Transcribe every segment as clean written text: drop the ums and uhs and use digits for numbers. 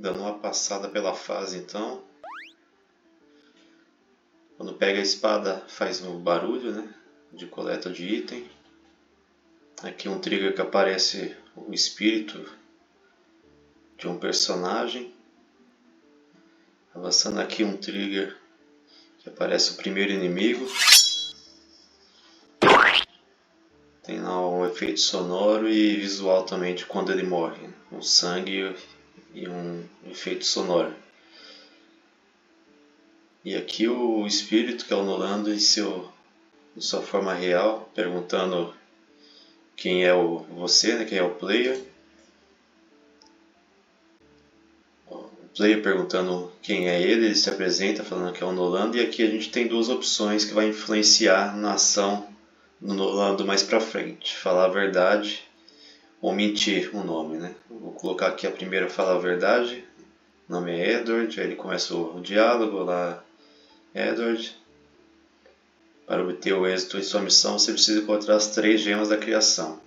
Dando uma passada pela fase então. Quando pega a espada faz um barulho, né, de coleta de item. Aqui um trigger que aparece o espírito de um personagem. Avançando aqui um trigger que aparece o primeiro inimigo. Tem lá um efeito sonoro e visual também de quando ele morre. Um sangue e um efeito sonoro. E aqui o espírito, que é o Nolando, em sua forma real, perguntando quem é você, né, quem é o player. O player perguntando quem é ele se apresenta falando que é o Nolando. E aqui a gente tem duas opções que vai influenciar na ação do Nolando mais pra frente. Falar a verdade ou mentir o nome, né? Vou colocar aqui a primeira, falar a verdade. O nome é Edward, aí ele começa o diálogo lá. Edward, para obter o êxito em sua missão, você precisa encontrar as 3 gemas da criação.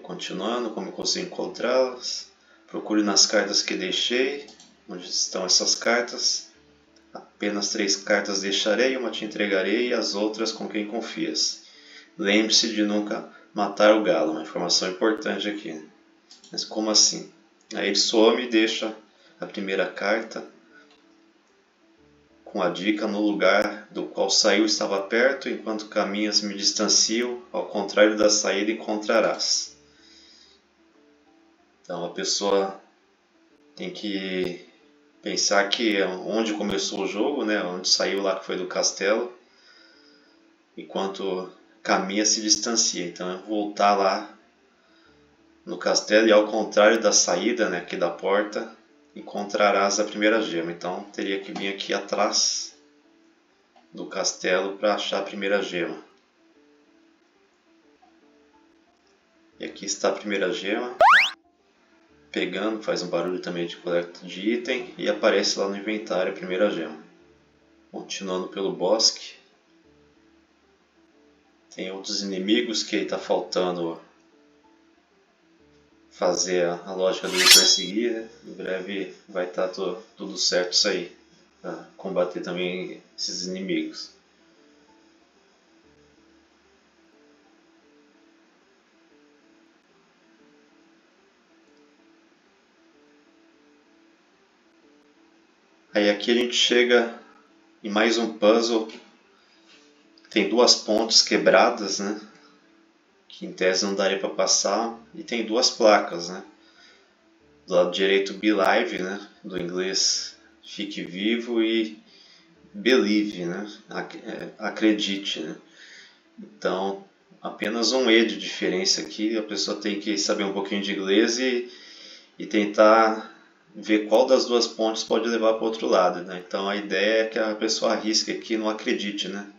Continuando, como eu consigo encontrá-las? Procure nas cartas que deixei. Onde estão essas cartas? Apenas 3 cartas deixarei, uma te entregarei e as outras com quem confias. Lembre-se de nunca matar o galo, uma informação importante aqui. Né? Mas como assim? Aí ele some e deixa a primeira carta com a dica: no lugar do qual saiu estava perto, enquanto caminhas me distancio, ao contrário da saída encontrarás. Então a pessoa tem que pensar que onde começou o jogo, né, onde saiu lá que foi do castelo, enquanto caminha se distancia. Então é voltar lá no castelo e ao contrário da saída, né, aqui da porta, encontrarás a primeira gema. Então teria que vir aqui atrás do castelo para achar a primeira gema. E aqui está a primeira gema. Pegando, faz um barulho também de coleta de item e aparece lá no inventário a primeira gema. Continuando pelo bosque. Tem outros inimigos que está faltando fazer a lógica dele perseguir, né? Em breve vai estar tudo certo isso aí, para combater também esses inimigos. Aí aqui a gente chega em mais um puzzle. Tem 2 pontes quebradas, né? Que em tese não daria para passar, e tem 2 placas, né? Do lado direito, Be Live, né? Do inglês fique vivo, e Believe, né? Acredite, né? Então apenas um E de diferença aqui. A pessoa tem que saber um pouquinho de inglês e tentar ver qual das 2 pontes pode levar para o outro lado, né? Então a ideia é que a pessoa arrisque aqui, não acredite, né?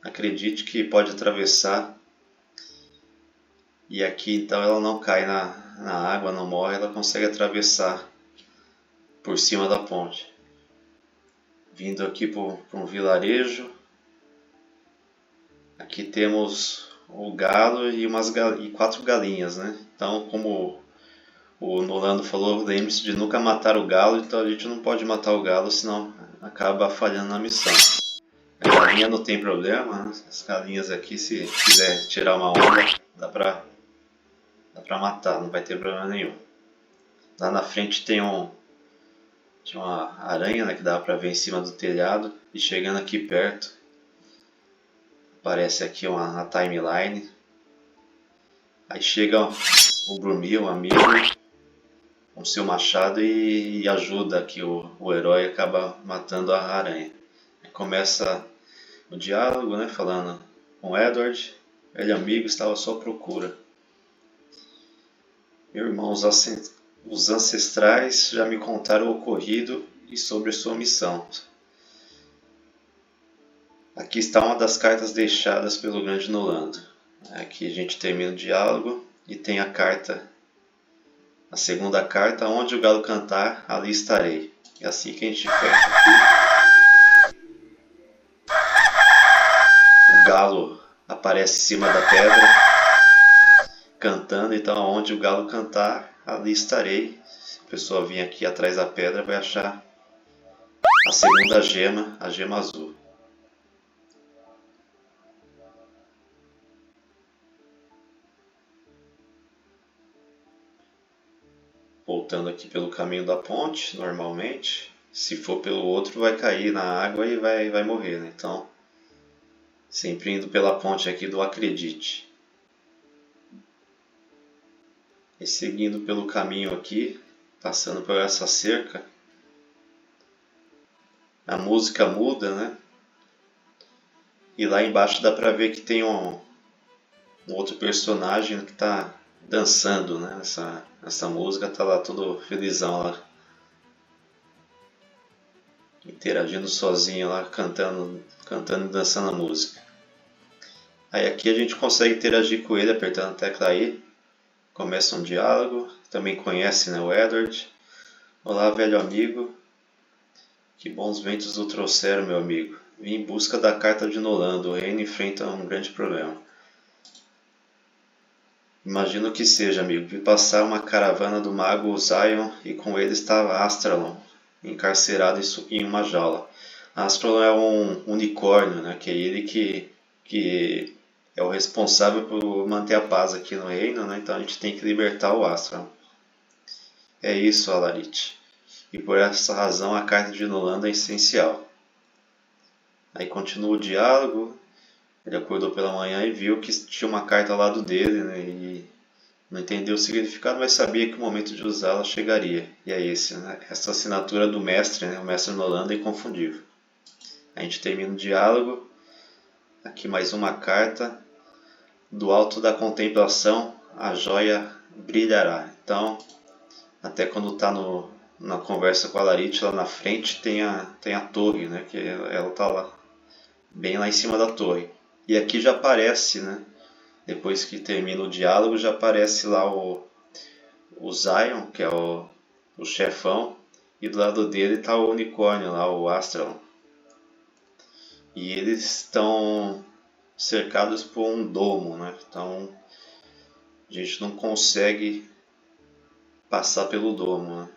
Acredite que pode atravessar. E aqui então ela não cai na água, não morre, ela consegue atravessar por cima da ponte. Vindo aqui para um vilarejo. Aqui temos o galo e 4 galinhas, né? Então, como o Nolando falou, lembre-se de nunca matar o galo. Então a gente não pode matar o galo, senão acaba falhando na missão. A galinha não tem problema, né? As galinhas aqui, se quiser tirar uma onda, dá pra matar, não vai ter problema nenhum. Lá na frente tem uma aranha, né, que dá pra ver em cima do telhado. E chegando aqui perto, aparece aqui uma timeline. Aí chega o Brumil, um amigo, com seu machado e ajuda aqui o herói, acaba matando a aranha. Aí começa o diálogo, né, falando com Edward: velho amigo, estava à sua procura. Meu irmão, os ancestrais já me contaram o ocorrido e sobre sua missão. Aqui está uma das cartas deixadas pelo grande Nolando. Aqui a gente termina o diálogo e tem a carta, a segunda carta: onde o galo cantar, ali estarei. É assim que a gente fecha aqui. O galo aparece em cima da pedra cantando, então onde o galo cantar, ali estarei. pessoa vir aqui atrás da pedra vai achar a segunda gema, a gema azul. Voltando aqui pelo caminho da ponte, normalmente. Se for pelo outro, vai cair na água e vai morrer, né? Então, sempre indo pela ponte aqui do Acredite. E seguindo pelo caminho aqui, passando por essa cerca, a música muda, né? E lá embaixo dá pra ver que tem um outro personagem que tá dançando, né? Essa música tá lá todo felizão lá, interagindo sozinho lá, cantando e dançando a música. Aí aqui a gente consegue interagir com ele apertando a tecla I. Começa um diálogo, também conhece, né, o Edward. Olá, velho amigo. Que bons ventos o trouxeram, meu amigo. Vim em busca da carta de Nolando. O reino enfrenta um grande problema. Imagino que seja, amigo. Vi passar uma caravana do mago Zion e com ele estava Astralon, encarcerado em uma jaula. Astralon é um unicórnio, né? Que é ele que é o responsável por manter a paz aqui no reino, né? Então a gente tem que libertar o Astralon. É isso, Alarit. E por essa razão a carta de Nolando é essencial. Aí continua o diálogo. Ele acordou pela manhã e viu que tinha uma carta ao lado dele, né? E não entendeu o significado, mas sabia que o momento de usá-la chegaria. E é esse, né? Essa assinatura do mestre, né? O mestre Nolando é inconfundível. A gente termina o diálogo. Aqui mais uma carta. Do alto da contemplação, a joia brilhará. Então, até quando está na conversa com a Alarit, lá na frente tem a torre, né? Que ela está lá, bem lá em cima da torre. E aqui já aparece, né? Depois que termina o diálogo, já aparece lá o Zion, que é o chefão, e do lado dele está o unicórnio lá, o Astralon. E eles estão cercados por um domo, né? Então a gente não consegue passar pelo domo, né?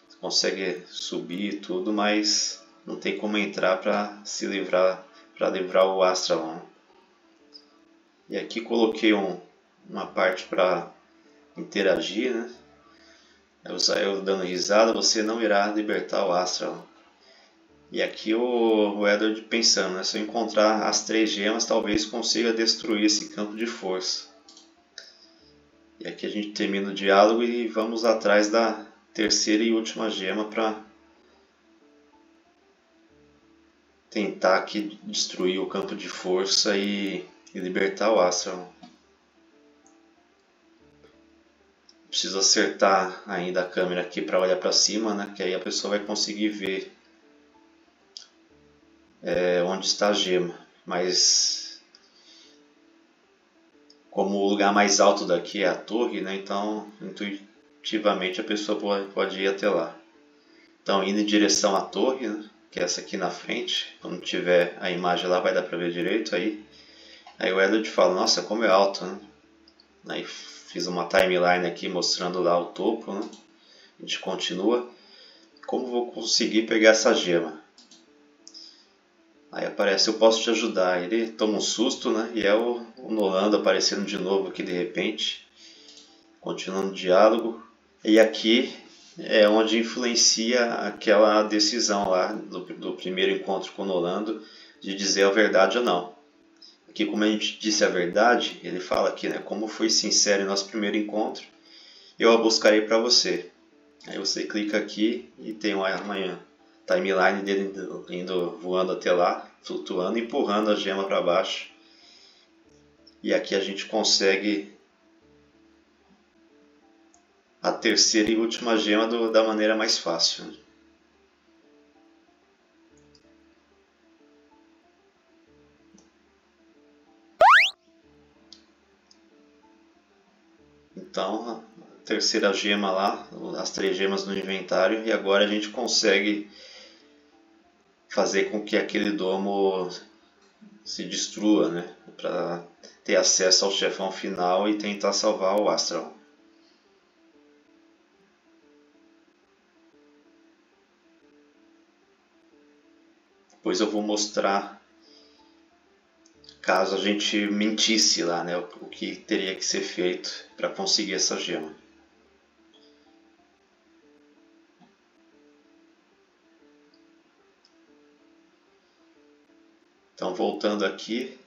Você consegue subir e tudo, mas não tem como entrar para se livrar, para livrar o Astralon. E aqui coloquei uma parte para interagir, né? Eu dando risada, você não irá libertar o Astralon. E aqui o Edward pensando, né? Se eu encontrar as 3 gemas, talvez consiga destruir esse campo de força. E aqui a gente termina o diálogo e vamos atrás da terceira e última gema para tentar aqui destruir o campo de força e libertar o Astralon. Preciso acertar ainda a câmera aqui para olhar para cima, né? Que aí a pessoa vai conseguir ver onde está a gema. Mas como o lugar mais alto daqui é a torre, né? Então intuitivamente a pessoa pode ir até lá. Então indo em direção à torre, né? Que é essa aqui na frente. Quando tiver a imagem lá vai dar para ver direito aí. Aí o Edward fala, nossa, como é alto, né? Aí fiz uma timeline aqui mostrando lá o topo, né? A gente continua. Como vou conseguir pegar essa gema? Aí aparece, eu posso te ajudar. Ele toma um susto, né? E é o Nolando aparecendo de novo aqui de repente. Continuando o diálogo. E aqui é onde influencia aquela decisão lá do primeiro encontro com o Nolando de dizer a verdade ou não. Aqui, como a gente disse a verdade, ele fala aqui, né? Como fui sincero em nosso primeiro encontro, eu a buscarei para você. Aí você clica aqui e tem uma timeline dele indo voando até lá, flutuando, empurrando a gema para baixo. E aqui a gente consegue a terceira e última gema da maneira mais fácil. Então, a terceira gema lá, as 3 gemas no inventário, e agora a gente consegue fazer com que aquele domo se destrua, né? Para ter acesso ao chefão final e tentar salvar o Astral. Depois eu vou mostrar caso a gente mentisse lá, né, o que teria que ser feito para conseguir essa gema. Então, voltando aqui,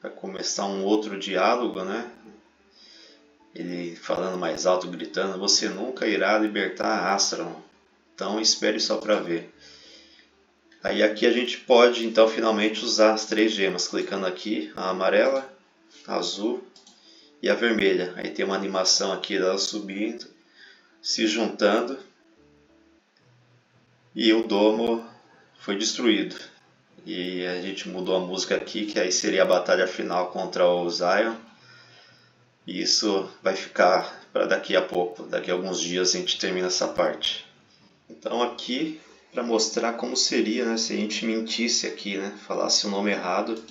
para começar um outro diálogo, né? Ele falando mais alto, gritando: "Você nunca irá libertar Astron, então espere só para ver." Aí aqui a gente pode então finalmente usar as 3 gemas, clicando aqui, a amarela, a azul e a vermelha. Aí tem uma animação aqui dela subindo, se juntando, e o domo foi destruído. E a gente mudou a música aqui, que aí seria a batalha final contra o Zion. E isso vai ficar para daqui a pouco, daqui a alguns dias a gente termina essa parte. Então aqui, para mostrar como seria, né, se a gente mentisse aqui, né, falasse o nome errado.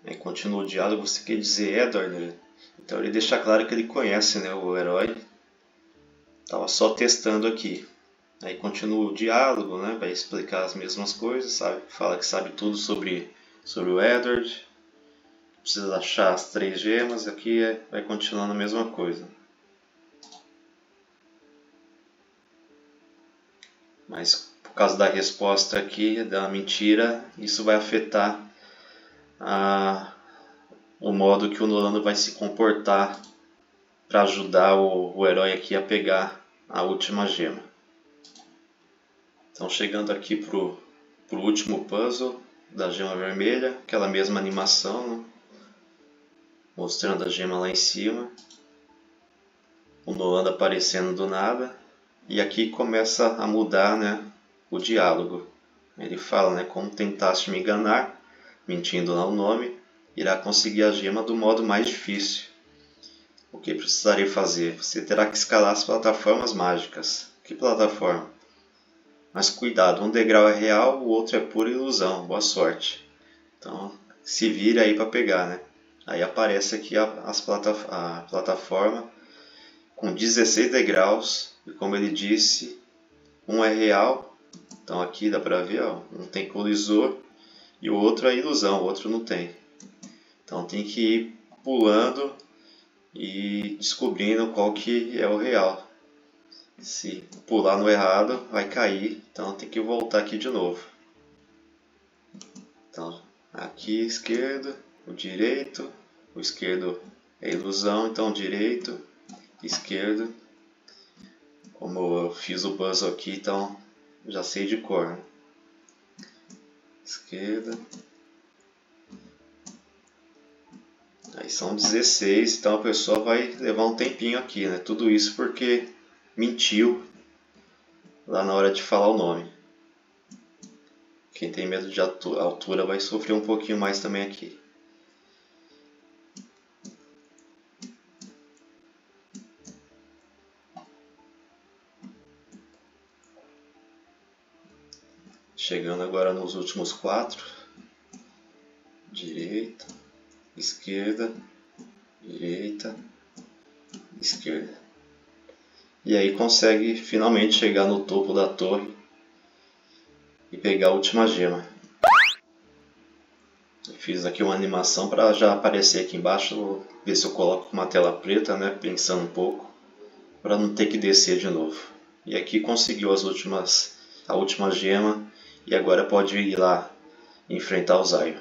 Aí continua o diálogo: "Você quer dizer Edward?" Né? Então ele deixa claro que ele conhece, né, o herói. Estava só testando aqui. Aí continua o diálogo, né, vai explicar as mesmas coisas, sabe? Fala que sabe tudo sobre o Edward. Precisa achar as 3 gemas, aqui vai continuando a mesma coisa. Mas por causa da resposta aqui, da mentira, isso vai afetar o modo que o Nolan vai se comportar para ajudar o herói aqui a pegar a última gema. Então, chegando aqui pro último puzzle da gema vermelha, aquela mesma animação, né? Mostrando a gema lá em cima, o Nolan aparecendo do nada, e aqui começa a mudar, né, o diálogo. Ele fala, né: "Como tentaste me enganar, mentindo lá o nome, irá conseguir a gema do modo mais difícil. O que precisarei fazer? Você terá que escalar as plataformas mágicas." Que plataforma? Mas cuidado, um degrau é real, o outro é pura ilusão. Boa sorte. Então se vira aí para pegar, né? Aí aparece aqui a plataforma com 16 degraus. E como ele disse, um é real. Então aqui dá para ver, ó, um tem colisor e o outro é ilusão, o outro não tem. Então tem que ir pulando e descobrindo qual que é o real. Se pular no errado, vai cair, então tem que voltar aqui de novo. Então, aqui esquerdo, o direito, o esquerdo é ilusão, então direito, esquerdo. Como eu fiz o puzzle aqui, então já sei de cor, né? Esquerda. Aí são 16, então a pessoa vai levar um tempinho aqui, né? Tudo isso porque mentiu lá na hora de falar o nome. Quem tem medo de altura vai sofrer um pouquinho mais também aqui. Chegando agora nos últimos 4. Direita, esquerda, direita, esquerda. E aí consegue finalmente chegar no topo da torre e pegar a última gema. Eu fiz aqui uma animação para já aparecer aqui embaixo. Vou ver se eu coloco uma tela preta, né, pensando um pouco, para não ter que descer de novo. E aqui conseguiu a última gema, e agora pode ir lá enfrentar o Zion.